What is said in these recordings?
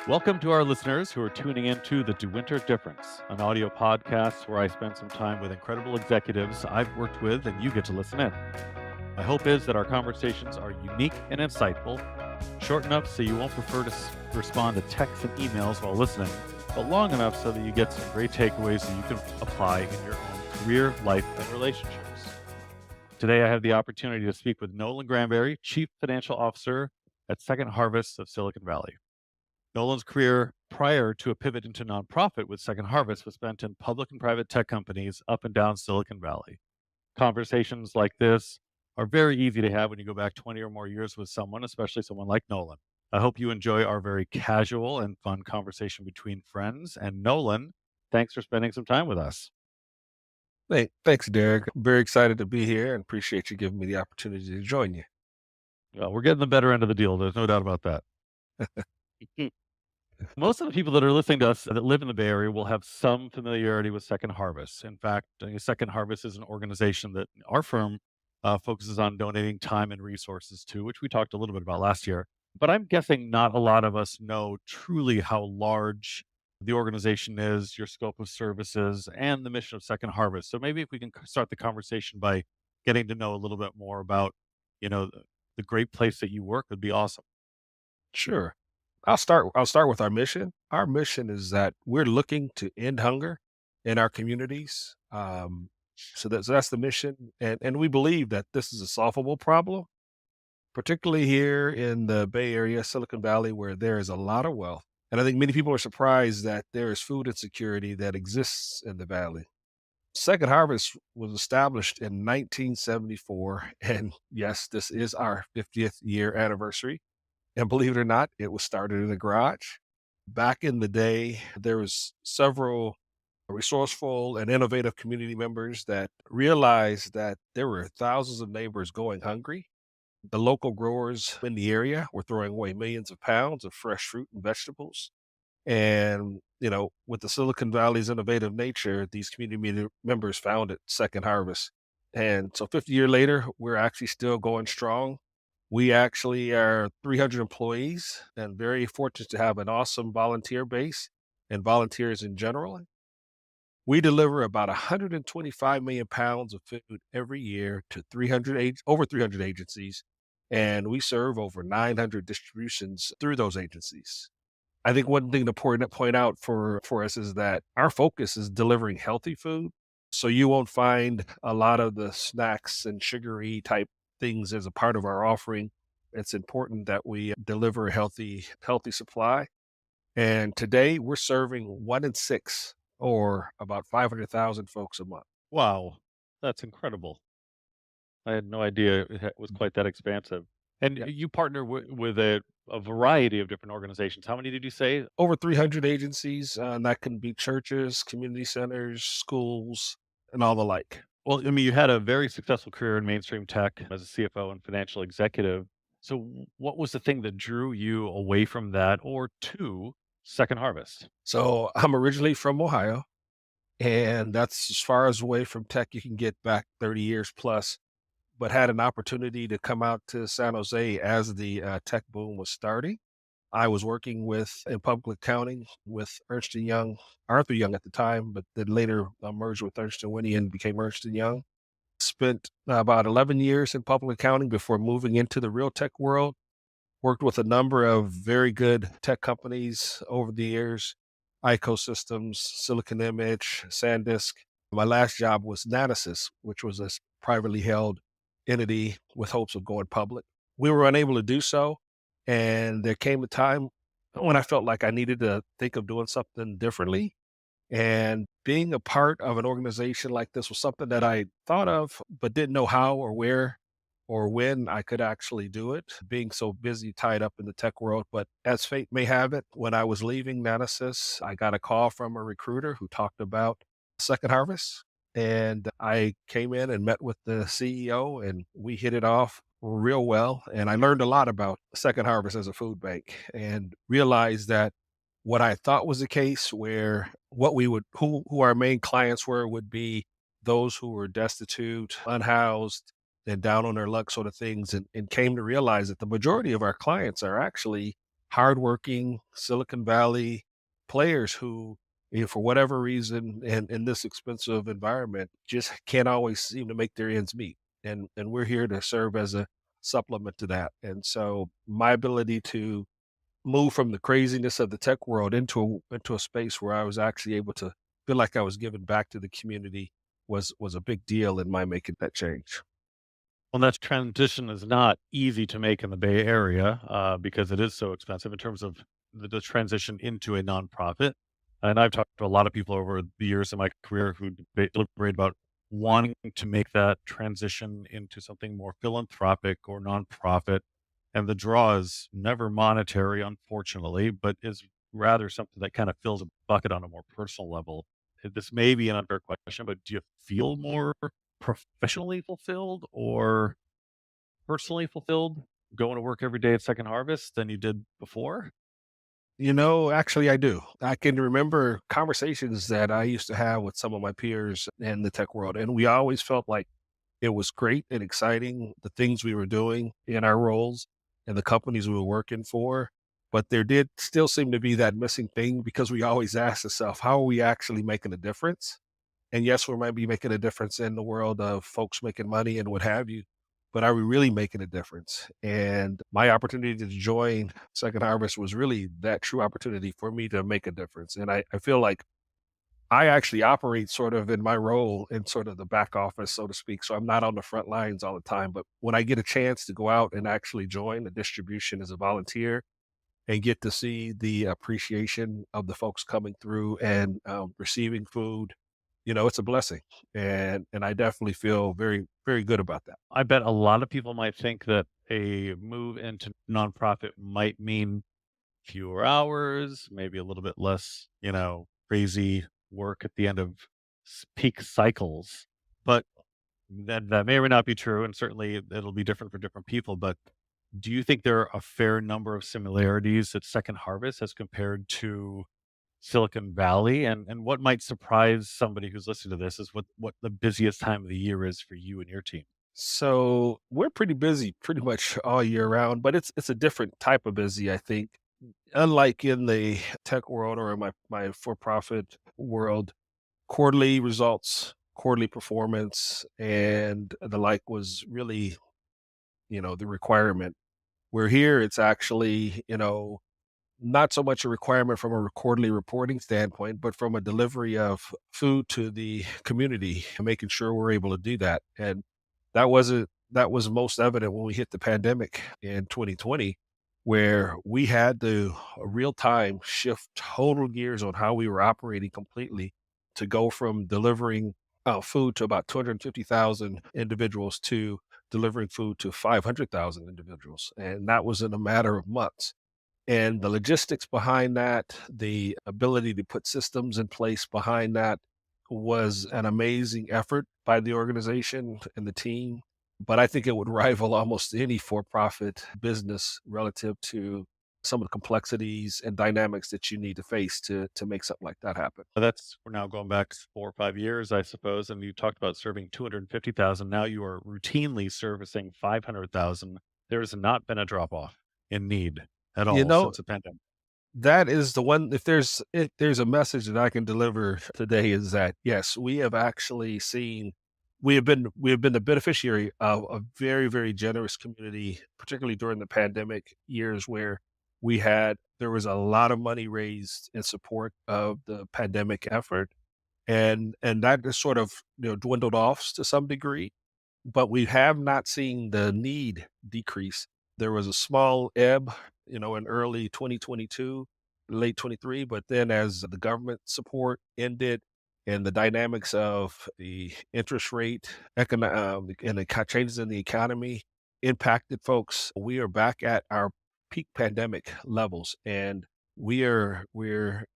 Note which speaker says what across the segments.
Speaker 1: Welcome to our listeners who are tuning into the DeWinter Difference, an audio podcast where I spend some time with incredible executives I've worked with and you get to listen in. My hope is that our conversations are unique and insightful, short enough so you won't prefer to respond to texts and emails while listening, but long enough so that you get some great takeaways that you can apply in your own career, life, and relationships. Today, I have the opportunity to speak with Noland Granberry, Chief Financial Officer at Second Harvest of Silicon Valley. Noland's career prior to a pivot into nonprofit with Second Harvest was spent in public and private tech companies up and down Silicon Valley. Conversations like this are very easy to have when you go back 20 or more years with someone, especially someone like Noland. I hope you enjoy our very casual and fun conversation between friends. And Noland, thanks for spending some time with us.
Speaker 2: Thanks, Derek. I'm very excited to be here and appreciate you giving me the opportunity to join you.
Speaker 1: Well, we're getting the better end of the deal. There's no doubt about that. Most of the people that are listening to us that live in the Bay Area will have some familiarity with Second Harvest. In fact, Second Harvest is an organization that our firm focuses on donating time and resources to, which we talked a little bit about last year. But I'm guessing not a lot of us know truly how large the organization is, your scope of services, and the mission of Second Harvest. So maybe if we can start the conversation by getting to know a little bit more about, the great place that you work would be awesome.
Speaker 2: Sure. I'll start with our mission. Our mission is that we're looking to end hunger in our communities. So that's the mission. And we believe that this is a solvable problem, particularly here in the Bay Area, Silicon Valley, where there is a lot of wealth. And I think many people are surprised that there is food insecurity that exists in the valley. Second Harvest was established in 1974. And yes, this is our 50th year anniversary. And believe it or not, it was started in a garage. Back in the day, there was several resourceful and innovative community members that realized that there were thousands of neighbors going hungry. The local growers in the area were throwing away millions of pounds of fresh fruit and vegetables. And, with the Silicon Valley's innovative nature, these members founded Second Harvest. And so 50 years later, we're actually still going strong. We actually are 300 employees and very fortunate to have an awesome volunteer base and volunteers in general. We deliver about 125 million pounds of food every year to over 300 agencies, and we serve over 900 distributions through those agencies. I think one thing to point out for us is that our focus is delivering healthy food. So you won't find a lot of the snacks and sugary type things as a part of our offering. It's important that we deliver a healthy supply. And today we're serving 1 in 6 or about 500,000 folks a month.
Speaker 1: Wow, that's incredible. I had no idea it was quite that expansive. And
Speaker 2: Yeah.
Speaker 1: you partner with a variety of different organizations. How many did you say?
Speaker 2: Over 300 agencies, and that can be churches, community centers, schools, and all the like.
Speaker 1: Well, I mean, you had a very successful career in mainstream tech as a CFO and financial executive. So, what was the thing that drew you away from that or to Second Harvest?
Speaker 2: So I'm originally from Ohio, and that's as far as away from tech you can get back 30 years plus, but had an opportunity to come out to San Jose as the tech boom was starting. I was working in public accounting with Ernst& Young, Arthur Young at the time, but then later merged with Ernst& Whinney and became Ernst& Young. Spent about 11 years in public accounting before moving into the real tech world. Worked with a number of very good tech companies over the years, Ecosystems, Silicon Image, SanDisk. My last job was Natasys, which was a privately held entity with hopes of going public. We were unable to do so. And there came a time when I felt like I needed to think of doing something differently. And being a part of an organization like this was something that I thought of, but didn't know how or where or when I could actually do it, being so busy, tied up in the tech world. But as fate may have it, when I was leaving Natasys, I got a call from a recruiter who talked about Second Harvest. And I came in and met with the CEO, and we hit it off real well. And I learned a lot about Second Harvest as a food bank and realized that what I thought was the case, where who our main clients would be those who were destitute, unhoused, and down on their luck sort of things, and came to realize that the majority of our clients are actually hardworking Silicon Valley players who, for whatever reason, in this expensive environment, just can't always seem to make their ends meet. And we're here to serve as a supplement to that. And so my ability to move from the craziness of the tech world into a space where I was actually able to feel like I was giving back to the community was a big deal in my making that change.
Speaker 1: Well, that transition is not easy to make in the Bay Area because it is so expensive in terms of the transition into a nonprofit. And I've talked to a lot of people over the years in my career who deliberate about wanting to make that transition into something more philanthropic or nonprofit. And the draw is never monetary, unfortunately, but is rather something that kind of fills a bucket on a more personal level. This may be an unfair question, but do you feel more professionally fulfilled or personally fulfilled going to work every day at Second Harvest than you did before?
Speaker 2: Actually, I do. I can remember conversations that I used to have with some of my peers in the tech world, and we always felt like it was great and exciting, the things we were doing in our roles and the companies we were working for. But there did still seem to be that missing thing because we always asked ourselves, how are we actually making a difference? And yes, we might be making a difference in the world of folks making money and what have you, but are we really making a difference? And my opportunity to join Second Harvest was really that true opportunity for me to make a difference. And I feel like I actually operate sort of in my role in sort of the back office, so to speak. So I'm not on the front lines all the time. But when I get a chance to go out and actually join the distribution as a volunteer and get to see the appreciation of the folks coming through and receiving food, it's a blessing. And I definitely feel very, very good about that.
Speaker 1: I bet a lot of people might think that a move into nonprofit might mean fewer hours, maybe a little bit less, crazy work at the end of peak cycles. But that may or may not be true, and certainly it'll be different for different people. But do you think there are a fair number of similarities at Second Harvest as compared to Silicon Valley? And what might surprise somebody who's listening to this is what the busiest time of the year is for you and your team.
Speaker 2: So we're pretty busy pretty much all year round, but it's a different type of busy, I think. Unlike in the tech world or in my for-profit world, quarterly results, quarterly performance, and the like was really, the requirement. Where here it's actually, not so much a requirement from a quarterly reporting standpoint, but from a delivery of food to the community and making sure we're able to do that. And that was most evident when we hit the pandemic in 2020, where we had to real time shift total gears on how we were operating completely to go from delivering food to about 250,000 individuals to delivering food to 500,000 individuals. And that was in a matter of months. And the logistics behind that, the ability to put systems in place behind that was an amazing effort by the organization and the team. But I think it would rival almost any for profit business relative to some of the complexities and dynamics that you need to face to make something like that happen.
Speaker 1: That's we're now going back 4 or 5 years, I suppose, and you talked about serving 250,000. Now you are routinely servicing 500,000. There has not been a drop off in need at
Speaker 2: You
Speaker 1: all
Speaker 2: know,
Speaker 1: since the pandemic.
Speaker 2: that is the one. If there's a message that I can deliver today is that yes, we have actually seen we have been the beneficiary of a very, very generous community, particularly during the pandemic years where there was a lot of money raised in support of the pandemic effort. And that has sort of, dwindled off to some degree, but we have not seen the need decrease. There was a small ebb, in early 2022, late 23, but then as the government support ended and the dynamics of the interest rate, and the changes in the economy impacted folks, we are back at our peak pandemic levels, and we're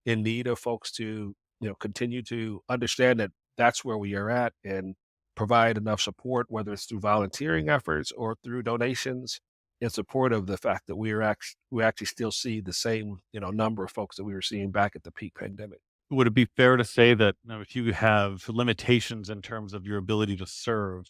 Speaker 2: in need of folks to, continue to understand that that's where we are at and provide enough support, whether it's through volunteering efforts or through donations, in support of the fact that we actually still see the same, number of folks that we were seeing back at the peak pandemic.
Speaker 1: Would it be fair to say that if you have limitations in terms of your ability to serve,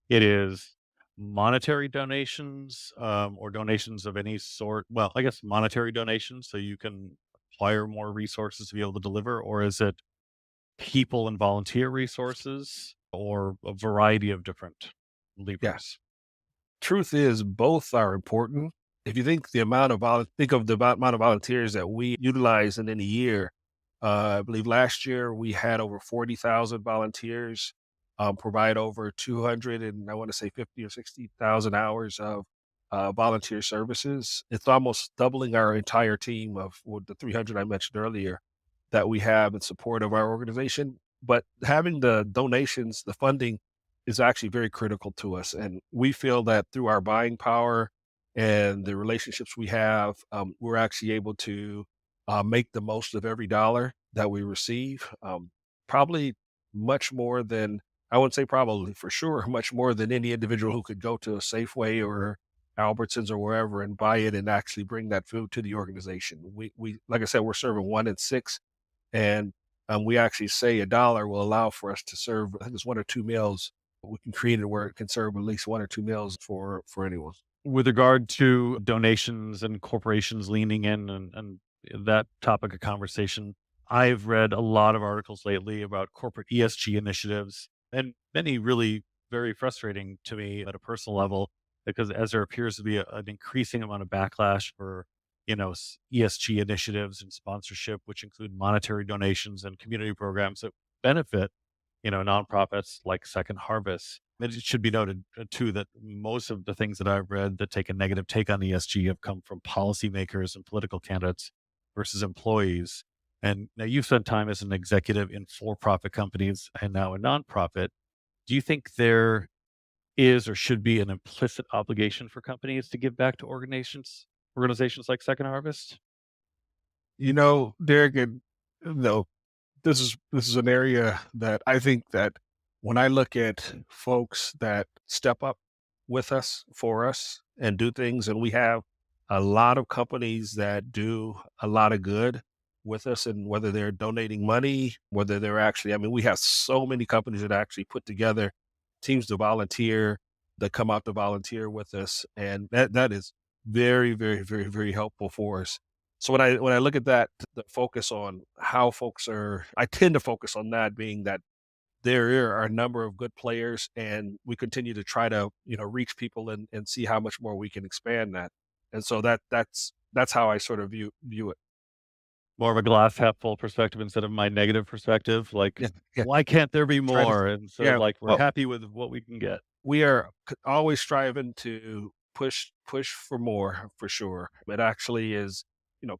Speaker 1: it is monetary donations, or donations of any sort? Well, I guess monetary donations so you can acquire more resources to be able to deliver, or is it people and volunteer resources, or a variety of different
Speaker 2: Yeah.
Speaker 1: levers?
Speaker 2: Truth is both are important. If you think the amount of think of the amount of volunteers that we utilize in any year, I believe last year we had over 40,000 volunteers, provide over 200 and I want to say 50 or 60,000 hours of volunteer services. It's almost doubling our entire team of what the 300 I mentioned earlier that we have in support of our organization. But having the donations, the funding is actually very critical to us. And we feel that through our buying power and the relationships we have, we're actually able to make the most of every dollar that we receive. Probably much more than, I wouldn't say probably for sure, much more than any individual who could go to a Safeway or Albertsons or wherever and buy it and actually bring that food to the organization. We like I said, we're serving 1 in 6, and we actually say a dollar will allow for us to serve, I think it's 1 or 2 meals. We can create it where it can serve at least 1 or 2 meals for anyone.
Speaker 1: With regard to donations and corporations leaning in and that topic of conversation, I've read a lot of articles lately about corporate ESG initiatives, and many really very frustrating to me at a personal level, because as there appears to be an increasing amount of backlash for, ESG initiatives and sponsorship, which include monetary donations and community programs that benefit, nonprofits like Second Harvest. And it should be noted too that most of the things that I've read that take a negative take on ESG have come from policymakers and political candidates versus employees. And now you've spent time as an executive in for-profit companies and now a nonprofit. Do you think there is or should be an implicit obligation for companies to give back to organizations like Second Harvest?
Speaker 2: Derek, and no, this is an area that I think that when I look at folks that step up with us, for us, and do things, and we have a lot of companies that do a lot of good with us, and whether they're donating money, whether they're actually, I mean, we have so many companies that actually put together teams to volunteer, that come out to volunteer with us, and that is very, very, very, very helpful for us. So when I look at that, the focus on how folks are, I tend to focus on that being that there are a number of good players, and we continue to try to, reach people and see how much more we can expand that. And so that's how I sort of view it.
Speaker 1: More of a glass half full perspective instead of my negative perspective. Like,
Speaker 2: Yeah, yeah.
Speaker 1: why can't there be
Speaker 2: Try to,
Speaker 1: more? Instead of
Speaker 2: yeah.
Speaker 1: like, we're
Speaker 2: Well,
Speaker 1: happy with what we can get.
Speaker 2: we are always striving to push for more, for sure. It actually is,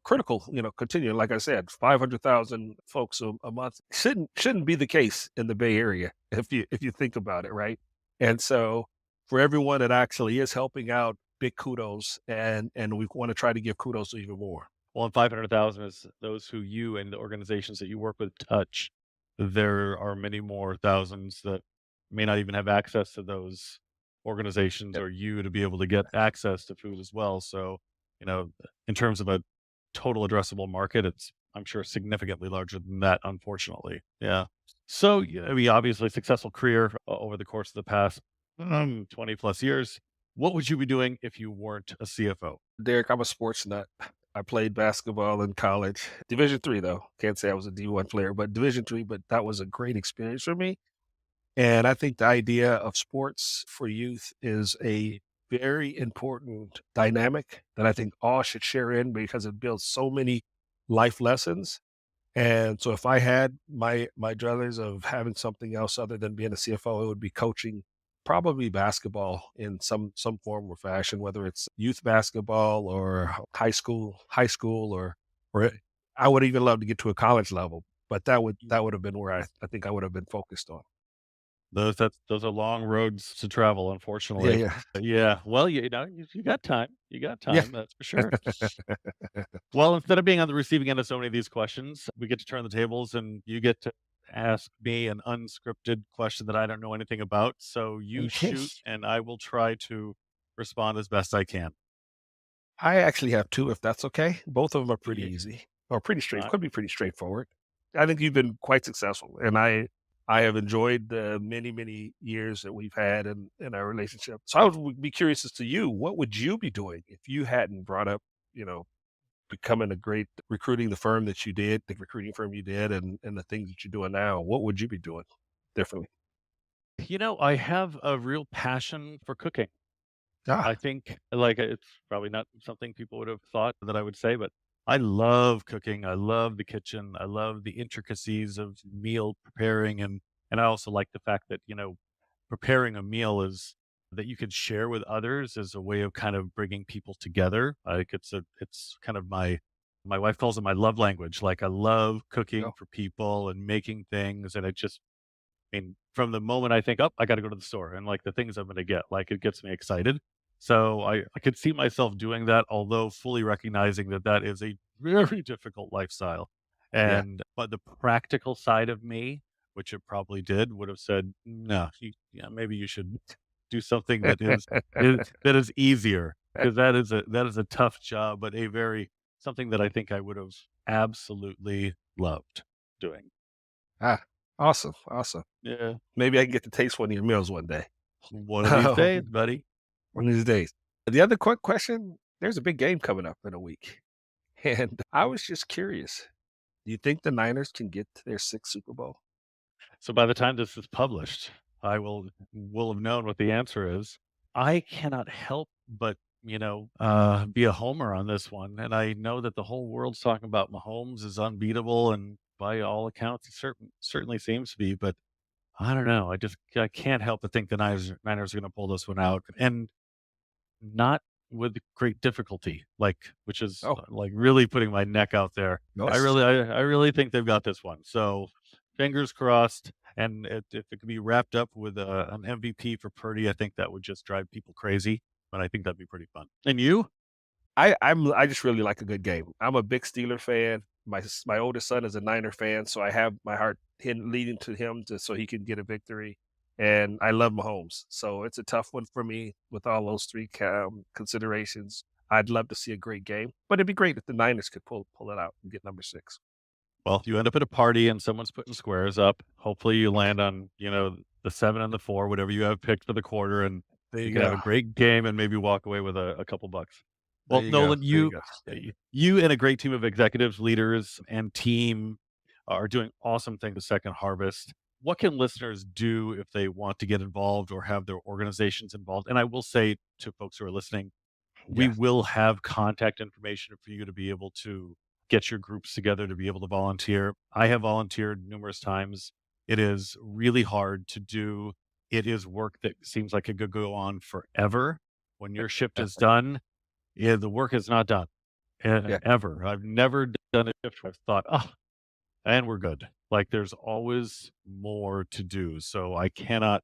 Speaker 2: critical, continue. Like I said, 500,000 folks a month shouldn't be the case in the Bay Area if you think about it, right? And so for everyone that actually is helping out, big kudos, and we want to try to give kudos even more.
Speaker 1: Well, and 500,000 is those who you and the organizations that you work with touch. There are many more thousands that may not even have access to those organizations
Speaker 2: Yep.
Speaker 1: or you to be able to get access to food as well. So, you know, in terms of a total addressable market, it's, I'm sure, significantly larger than that, unfortunately. Yeah. So, I mean, obviously, successful career over the course of the past 20 plus years. What would you be doing if you weren't a CFO?
Speaker 2: Derek, I'm a sports nut. I played basketball in college. Division 3 though. Can't say I was a D1 player, but Division 3, but that was a great experience for me. And I think the idea of sports for youth is a very important dynamic that I think all should share in because it builds so many life lessons. And so if I had my druthers of having something else other than being a CFO, it would be coaching probably basketball in some form or fashion, whether it's youth basketball or high school or I would even love to get to a college level, but that would have been where I think I would have been focused on.
Speaker 1: Those are long roads to travel,
Speaker 2: Yeah,
Speaker 1: unfortunately.
Speaker 2: yeah.
Speaker 1: Yeah, well, you got time. You got
Speaker 2: Yeah.
Speaker 1: time, that's for sure. Well, instead of being on the receiving end of so many of these questions, we get to turn the tables and you get to ask me an unscripted question that I don't know anything about. So you
Speaker 2: Okay.
Speaker 1: shoot and I will try to respond as best I can.
Speaker 2: I actually have 2, if that's okay. Both of them are pretty
Speaker 1: Yeah,
Speaker 2: easy or pretty straight
Speaker 1: uh,
Speaker 2: could be pretty straightforward. I think you've been quite successful, and I I have enjoyed the many, many years that we've had in our relationship. So I would be curious as to you, what would you be doing if you hadn't brought up, you know, becoming a great recruiting the firm that you did, the recruiting firm you did, and the things that you're doing now? What would you be doing differently?
Speaker 1: I have a real passion for cooking.
Speaker 2: Ah,
Speaker 1: I think, like, it's probably not something people would have thought that I would say, but I love cooking. I love the kitchen. I love the intricacies of meal preparing, and I also like the fact that, preparing a meal is that you could share with others as a way of kind of bringing people together. Like it's kind of my wife calls it my love language. Like I love cooking
Speaker 2: no,
Speaker 1: for people and making things, and from the moment I think, "Oh, I gotta go to the store," and, like, the things I'm gonna get, like, it gets me excited. So I could see myself doing that, although fully recognizing that that is a very difficult lifestyle.
Speaker 2: yeah.
Speaker 1: But the practical side of me, which it probably did, would have said, "No, maybe you should do something that is easier, because that is a tough job, but a very something that I think I would have absolutely loved doing."
Speaker 2: Ah, awesome, awesome.
Speaker 1: Yeah.
Speaker 2: Maybe I can get to taste one of your meals one day.
Speaker 1: One of these days, buddy.
Speaker 2: One of these days. The other quick question, there's a big game coming up in a week. And I was just curious, do you think the Niners can get to their sixth Super Bowl?
Speaker 1: So by the time this is published, I will have known what the answer is. I cannot help but, be a homer on this one, and I know that the whole world's talking about Mahomes is unbeatable, and by all accounts, it certainly seems to be, but I don't know. I can't help but think the Niners are gonna pull this one out, and not with great difficulty, which is,
Speaker 2: Oh,
Speaker 1: like, really putting my neck out there.
Speaker 2: yes.
Speaker 1: I really think they've got this one. So, fingers crossed, and if it could be wrapped up with, an MVP for Purdy, I think that would just drive people crazy, but I think that'd be pretty fun. And you?
Speaker 2: I just really like a good game. I'm a big Steeler fan. My oldest son is a Niner fan, so I have my heart leading to him so he can get a victory. And I love Mahomes, so it's a tough one for me with all those three considerations. I'd love to see a great game, but it'd be great if the Niners could pull it out and get number six.
Speaker 1: Well, if you end up at a party and someone's putting squares up, hopefully you land on, the 7 and the 4, whatever you have picked for the quarter, and
Speaker 2: There
Speaker 1: you
Speaker 2: you
Speaker 1: can have
Speaker 2: go.
Speaker 1: a great game and maybe walk away with a couple bucks.
Speaker 2: There
Speaker 1: Well,
Speaker 2: you go.
Speaker 1: Nolan,
Speaker 2: There you go.
Speaker 1: you and a great team of executives, leaders, and team are doing awesome things with Second Harvest. What can listeners do if they want to get involved or have their organizations involved? And I will say to folks who are listening, we
Speaker 2: Yeah.
Speaker 1: will have contact information for you to be able to get your groups together to be able to volunteer. I have volunteered numerous times. It is really hard to do. It is work that seems like it could go on forever. When your shift is done, yeah, the work is not done
Speaker 2: Yeah.
Speaker 1: ever. I've never done a shift where I've thought, oh, and we're good. Like there's always more to do. So I cannot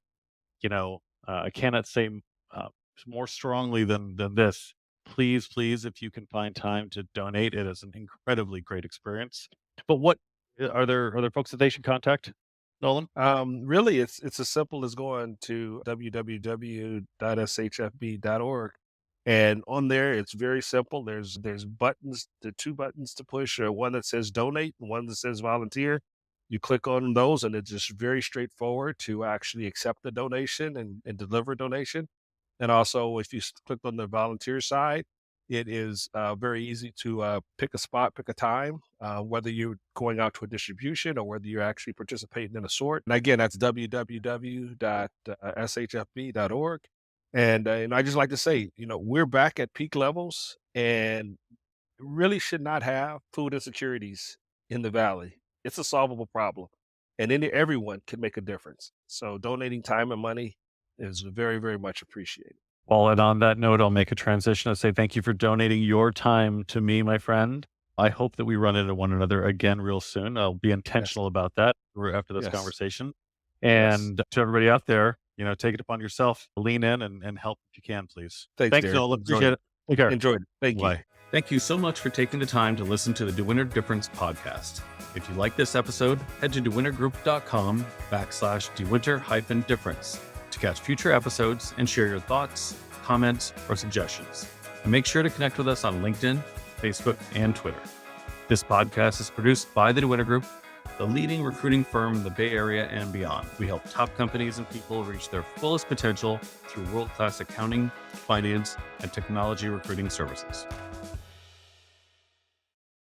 Speaker 1: say uh, more strongly than this. Please, please, if you can find time to donate, it is an incredibly great experience. But what are there folks that they should contact, Nolan?
Speaker 2: Really, it's as simple as going to www.shfb.org, and on there it's very simple. There's buttons, the two buttons to push, one that says donate and one that says volunteer. You click on those, and it's just very straightforward to actually accept the donation and deliver a donation. And also, if you click on the volunteer side, it is very easy to pick a spot, pick a time, whether you're going out to a distribution or whether you're actually participating in a sort. And again, that's www.shfb.org. And I just like to say, we're back at peak levels and really should not have food insecurities in the valley. It's a solvable problem, and everyone can make a difference. So donating time and money is very, very much appreciated.
Speaker 1: Well, and on that note, I'll make a transition and say thank you for donating your time to me, my friend. I hope that we run into one another again real soon. I'll be
Speaker 2: Yes,
Speaker 1: intentional about that after this
Speaker 2: yes,
Speaker 1: conversation.
Speaker 2: yes.
Speaker 1: And to everybody out there, take it upon yourself, lean in and help if you can, please.
Speaker 2: Thanks,
Speaker 1: Thanks,
Speaker 2: Derek.
Speaker 1: Nolan.
Speaker 2: Enjoyed
Speaker 1: Appreciate
Speaker 2: it.
Speaker 1: it. Take care.
Speaker 2: Enjoyed it. Thank you.
Speaker 1: Bye. Thank you so much for taking the time to listen to the DeWinter Difference podcast. If you like this episode, head to dewintergroup.com/dewinter-difference to catch future episodes and share your thoughts, comments, or suggestions. And make sure to connect with us on LinkedIn, Facebook, and Twitter. This podcast is produced by the DeWinter Group.
Speaker 3: the leading recruiting firm in the Bay Area and beyond. We help top companies and people reach their fullest potential through world-class accounting, finance, and technology recruiting services.